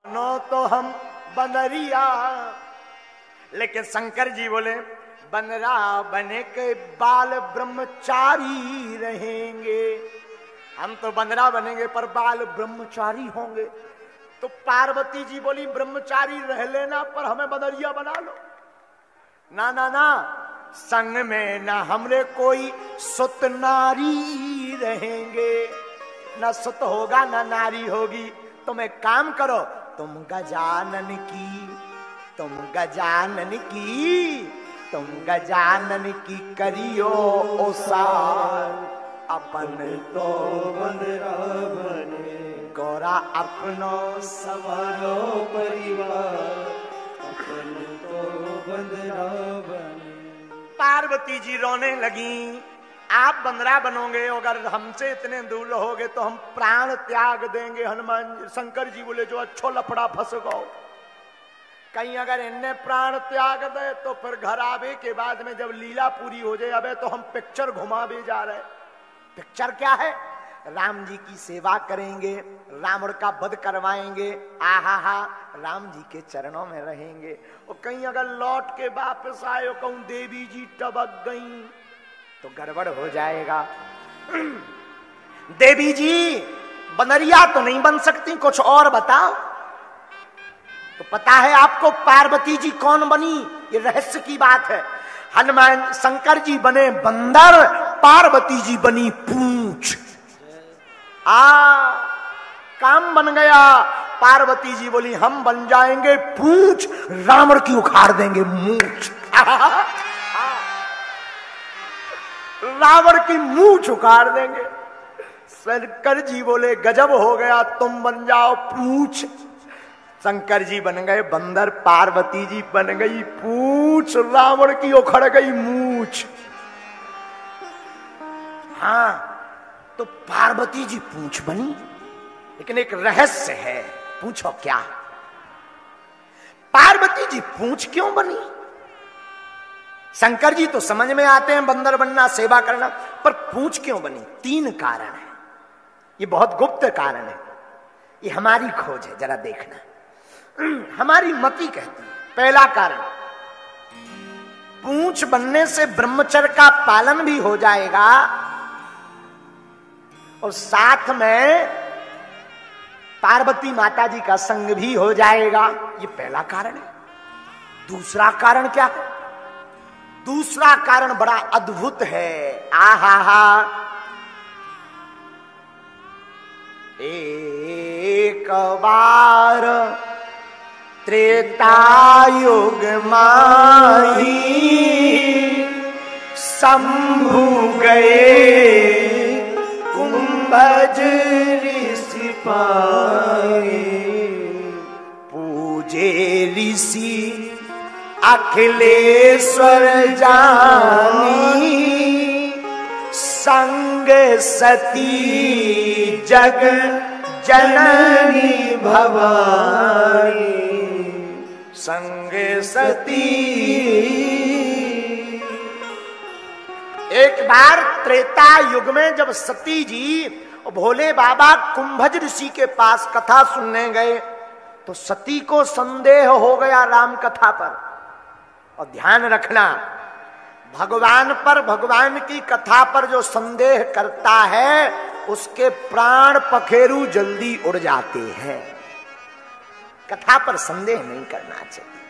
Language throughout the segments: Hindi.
नो तो हम बनरिया, लेकिन शंकर जी बोले बनरा बने के बाल ब्रह्मचारी रहेंगे। हम तो बनरा बनेंगे पर बाल ब्रह्मचारी होंगे। तो पार्वती जी बोली ब्रह्मचारी रह लेना पर हमें बनरिया बना लो। ना ना ना, संग में ना हमरे कोई सुत नारी रहेंगे। ना सुत होगा ना नारी होगी। तुम एक काम करो, तुम गजानन की करियो ओसार। अपन तो बनरा बने गौरा अपनो सवारो परिवार। अपन तो बनरा बने। पार्वती जी रोने लगी, आप बंदरा बनोगे, अगर हमसे इतने दूर रहोगे तो हम प्राण त्याग देंगे। हनुमान शंकर जी बोले जो अच्छो लफड़ा फंस गो। कहीं अगर इनने प्राण त्याग दे तो फिर घर आवे के बाद में जब लीला पूरी हो जाए, अबे तो हम पिक्चर घुमावे जा रहे। पिक्चर क्या है? राम जी की सेवा करेंगे, रावण का वध करवाएंगे, आहा हा, राम जी के चरणों में रहेंगे। और कहीं अगर लौट के वापस आए कहूं देवी जी टबक गई तो गड़बड़ हो जाएगा। देवी जी बनरिया तो नहीं बन सकती, कुछ और बताओ। तो पता है आपको पार्वती जी कौन बनी? ये रहस्य की बात है। हनुमान शंकर जी बने बंदर, पार्वती जी बनी पूंछ। काम बन गया। पार्वती जी बोली हम बन जाएंगे पूंछ, रावण की उखाड़ देंगे मूंछ। रावण की मूंछ उखाड़ देंगे। शंकर जी बोले गजब हो गया, तुम बन जाओ पूंछ। शंकर जी बन गए बंदर, पार्वती जी बन गई पूंछ, रावण की उखड़ गई मूंछ। हाँ, तो पार्वती जी पूंछ बनी, लेकिन एक रहस्य है। पूछो क्या? पार्वती जी पूंछ क्यों बनी? शंकर जी तो समझ में आते हैं बंदर बनना, सेवा करना, पर पूंछ क्यों बनी? 3 कारण है। ये बहुत गुप्त कारण है, ये हमारी खोज है, जरा देखना। हमारी मति कहती है। पहला कारण, पूंछ बनने से ब्रह्मचर्य का पालन भी हो जाएगा और साथ में पार्वती माता जी का संग भी हो जाएगा। ये पहला कारण है। दूसरा कारण क्या है? दूसरा कारण बड़ा अद्भुत है। आहा हा, एक बार त्रेतायुग माही शंभु गए कुंभज ऋषि पाए। पूजे ऋषि अखिलेश्वर जानी संग सती जग जननी भवानी। संग सती। एक बार त्रेता युग में जब सती जी भोले बाबा कुंभज ऋषि के पास कथा सुनने गए तो सती को संदेह हो गया राम कथा पर। और ध्यान रखना, भगवान पर, भगवान की कथा पर जो संदेह करता है उसके प्राण पखेरु जल्दी उड़ जाते हैं। कथा पर संदेह नहीं करना चाहिए।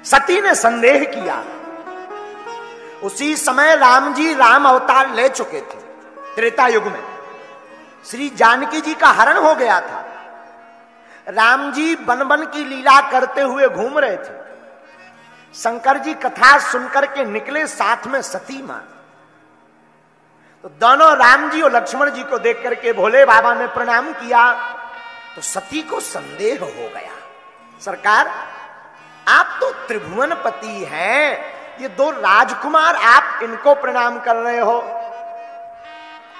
सती ने संदेह किया। उसी समय राम जी राम अवतार ले चुके थे। त्रेता युग में श्री जानकी जी का हरण हो गया था। राम जी बन बन की लीला करते हुए घूम रहे थे। शंकर जी कथा सुनकर के निकले, साथ में सती मां। तो दोनों राम जी और लक्ष्मण जी को देख करके भोले बाबा ने प्रणाम किया। तो सती को संदेह हो गया, सरकार आप तो त्रिभुवनपति हैं, ये 2 राजकुमार आप इनको प्रणाम कर रहे हो।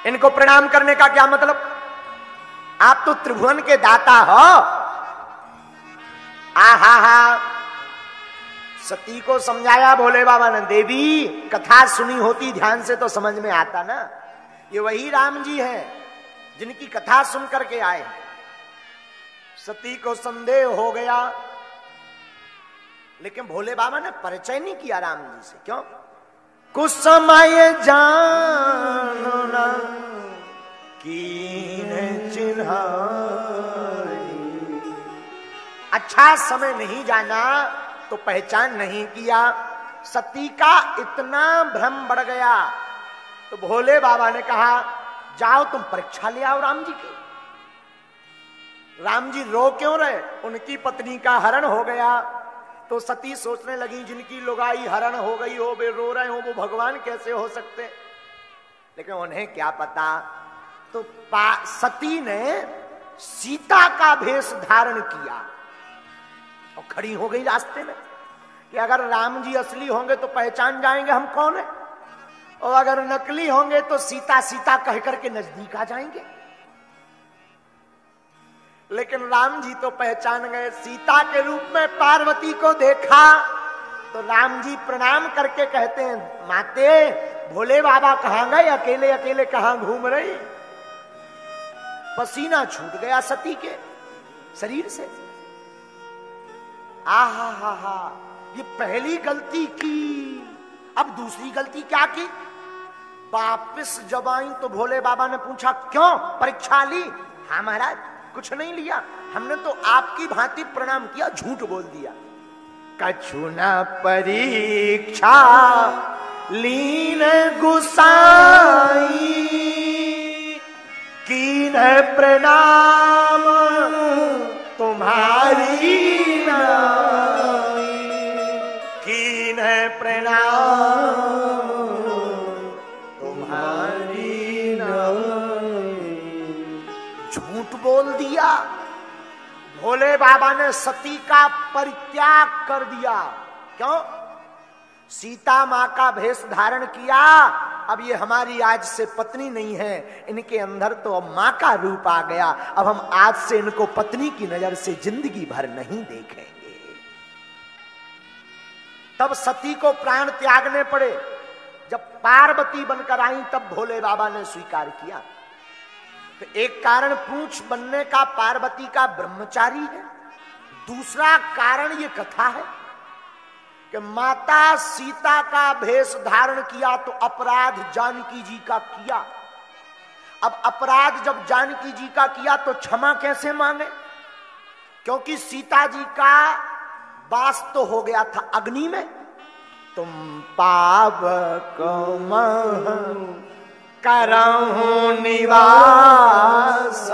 इनको प्रणाम करने का क्या मतलब? आप तो त्रिभुवन के दाता हो। आहा हा, सती को समझाया भोले बाबा ने, देवी कथा सुनी होती ध्यान से तो समझ में आता ना, ये वही राम जी हैं जिनकी कथा सुन करके आए। सती को संदेह हो गया, लेकिन भोले बाबा ने परिचय नहीं किया राम जी से। क्यों? कुछ समय जानो ना कीन चिन्हारी, अच्छा समय नहीं जाना तो पहचान नहीं किया। सती का इतना भ्रम बढ़ गया तो भोले बाबा ने कहा जाओ तुम परीक्षा ले आओ राम जी की। राम जी रो क्यों रहे? उनकी पत्नी का हरण हो गया। तो सती सोचने लगी जिनकी लुगाई हरण हो गई हो, वे रो रहे हो, वो भगवान कैसे हो सकते? लेकिन उन्हें क्या पता। तो सती ने सीता का भेष धारण किया और खड़ी हो गई रास्ते में कि अगर राम जी असली होंगे तो पहचान जाएंगे हम कौन है, और अगर नकली होंगे तो सीता सीता कह करके नजदीक आ जाएंगे। लेकिन राम जी तो पहचान गए। सीता के रूप में पार्वती को देखा तो राम जी प्रणाम करके कहते हैं माते भोले बाबा कहां गए? अकेले अकेले कहां घूम रही? पसीना छूट गया सती के शरीर से। आहा हा हा, ये पहली गलती की, अब दूसरी गलती क्या की? वापिस जब आई तो भोले बाबा ने पूछा क्यों परीक्षा ली? हाँ महाराज कुछ नहीं लिया, हमने तो आपकी भांति प्रणाम किया, झूठ बोल दिया। कछु न परीक्षा लीन गुसाई, कीन प्रणाम तुम्हारी नाई, कीन प्रणाम तुम्हारी नाई। झूठ बोल दिया। भोले बाबा ने सती का परित्याग कर दिया। क्यों? सीता मां का भेष धारण किया, अब ये हमारी आज से पत्नी नहीं है, इनके अंदर तो अब मां का रूप आ गया, अब हम आज से इनको पत्नी की नजर से जिंदगी भर नहीं देखेंगे। तब सती को प्राण त्यागने पड़े। जब पार्वती बनकर आई तब भोले बाबा ने स्वीकार किया। तो एक कारण पूंछ बनने का पार्वती का ब्रह्मचारी है, दूसरा कारण ये कथा है कि माता सीता का भेष धारण किया तो अपराध जानकी जी का किया। अब अपराध जब जानकी जी का किया तो क्षमा कैसे मांगे? क्योंकि सीता जी का वास तो हो गया था अग्नि में। तुम पावक करहूं निवास,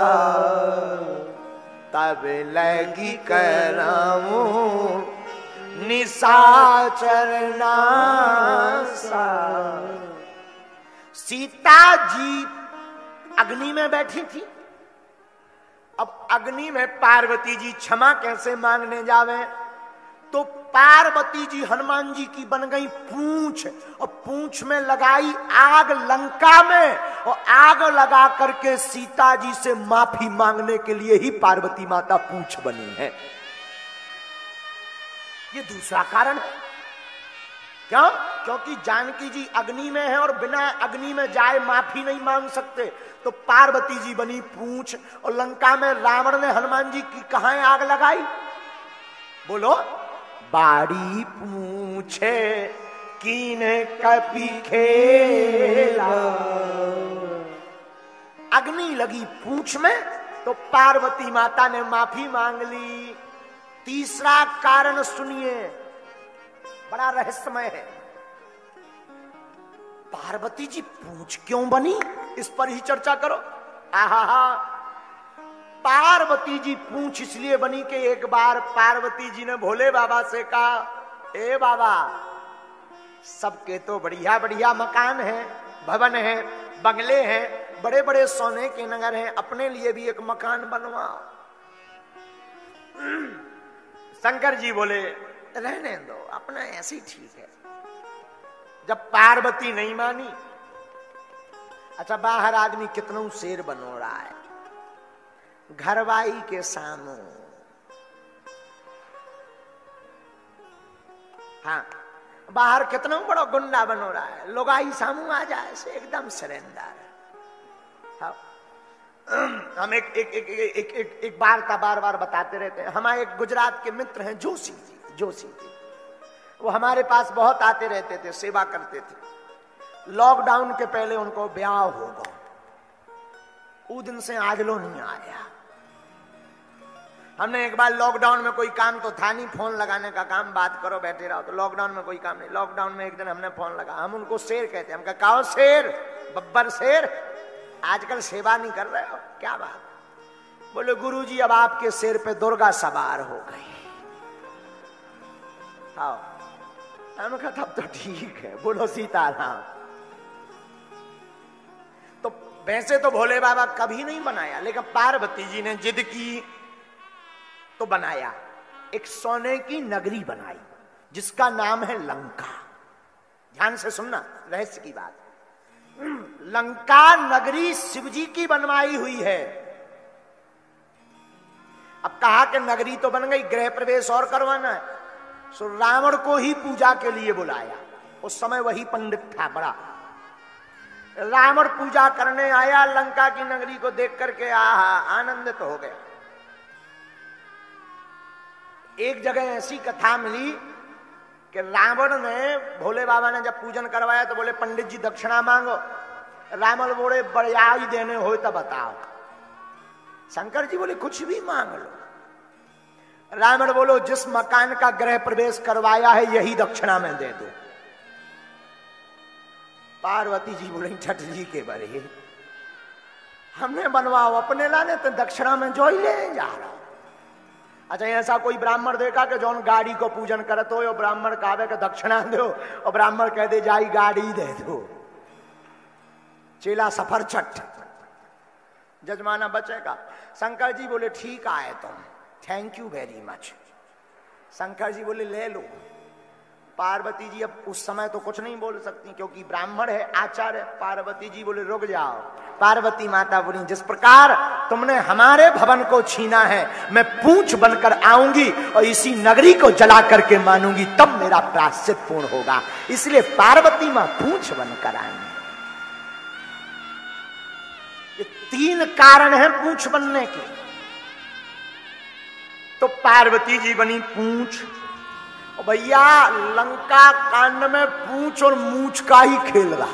तब लगी करहूं निशाचर नासा। सीता जी अग्नि में बैठी थी। अब अग्नि में पार्वती जी क्षमा कैसे मांगने जावे? तो पार्वती जी हनुमान जी की बन गई पूंछ, और पूंछ में लगाई आग लंका में, और आग लगा करके सीता जी से माफी मांगने के लिए ही पार्वती माता पूंछ बनी है। ये दूसरा कारण है। क्यों? क्योंकि जानकी जी अग्नि में है और बिना अग्नि में जाए माफी नहीं मांग सकते, तो पार्वती जी बनी पूंछ। और लंका में रावण ने हनुमान जी की कहां आग लगाई? बोलो। बाड़ी पूछे कीन कपि खेला, अग्नि लगी पूंछ में तो पार्वती माता ने माफी मांग ली। तीसरा कारण सुनिए, बड़ा रहस्यमय है। पार्वती जी पूंछ क्यों बनी, इस पर ही चर्चा करो। आहा, पार्वती जी पूंछ इसलिए बनी कि एक बार पार्वती जी ने भोले बाबा से कहा, ए बाबा, सबके तो बढ़िया बढ़िया मकान है, भवन है, बंगले हैं, बड़े बड़े सोने के नगर हैं, अपने लिए भी एक मकान बनवाओ। शंकर जी बोले रहने दो, अपना ऐसे ही ठीक है। जब पार्वती नहीं मानी, अच्छा बाहर आदमी कितना शेर बनो रहा है, घरवाई के सामू, हाँ बाहर कितना बड़ा गुंडा बनो रहा है, लोगाई सामू आ जाए से एकदम सरेंडर। हाँ हम एक बार बार बताते रहते हैं। हमारे एक गुजरात के मित्र हैं जोशी जी, वो हमारे पास बहुत आते रहते थे, सेवा करते थे। लॉकडाउन के पहले उनको ब्याह होगा, वो दिन से आज लो नहीं आया। हमने एक बार लॉकडाउन में कोई काम तो था नहीं, फोन लगाने का काम, बात करो बैठे रहो, तो लॉकडाउन में कोई काम नहीं। लॉकडाउन में एक दिन हमने फोन लगा, हम उनको शेर कहते हैं, हम कहा काओ शेर, बब्बर शेर, आजकल सेवा नहीं कर रहे हो, क्या बात? बोले गुरुजी अब आपके सिर पे दुर्गा सवार हो गई। हाँ, हमने कहा तब तो ठीक है, बोलो सीताराम। तो वैसे तो भोले बाबा कभी नहीं बनाया, लेकिन पार्वती जी ने जिद की तो बनाया। एक सोने की नगरी बनाई जिसका नाम है लंका। ध्यान से सुनना, रहस्य की बात। लंका नगरी शिवजी की बनवाई हुई है। अब कहा कि नगरी तो बन गई, गृह प्रवेश और करवाना है, सो रावण को ही पूजा के लिए बुलाया। उस समय वही पंडित था बड़ा। रावण पूजा करने आया, लंका की नगरी को देख करके आनंदित हो गया। एक जगह ऐसी कथा मिली कि रावण ने, भोले बाबा ने जब पूजन करवाया तो बोले पंडित जी दक्षिणा मांगो। रावण बोले बड़ियाई देने हो तो बताओ। शंकर जी बोले कुछ भी मांग लो। रावण बोलो जिस मकान का गृह प्रवेश करवाया है यही दक्षिणा में दे दो। पार्वती जी बोले छठ जी के बड़े हमने बनवाओ, अपने लाने तो दक्षिणा में जो ही ले जा रहा। अच्छा, ऐसा कोई ब्राह्मण देखा कि जौन गाड़ी को पूजन करत हो, यो ब्राह्मण कावे के दक्षिणा दो और ब्राह्मण कह दे जाई गाड़ी दे दो, चेला सफर छठ, जजमाना बचेगा। शंकर जी बोले ठीक आए तुम, thank you very much. Shankar ji बोले ले लो। पार्वती जी अब उस समय तो कुछ नहीं बोल सकती क्योंकि ब्राह्मण है, आचार्य है। पार्वती जी बोले रुक जाओ। पार्वती माता बोली जिस प्रकार तुमने हमारे भवन को छीना है, मैं पूंछ बनकर आऊंगी और इसी नगरी को जला करके मानूंगी, तब मेरा प्रायश्चित पूर्ण होगा। इसलिए पार्वती मां पूंछ बनकर आएंगी। ये 3 कारण हैं पूंछ बनने के। तो पार्वती जी बनी पूंछ। भैया लंका कांड में पूंछ और मूछ का ही खेल रहा।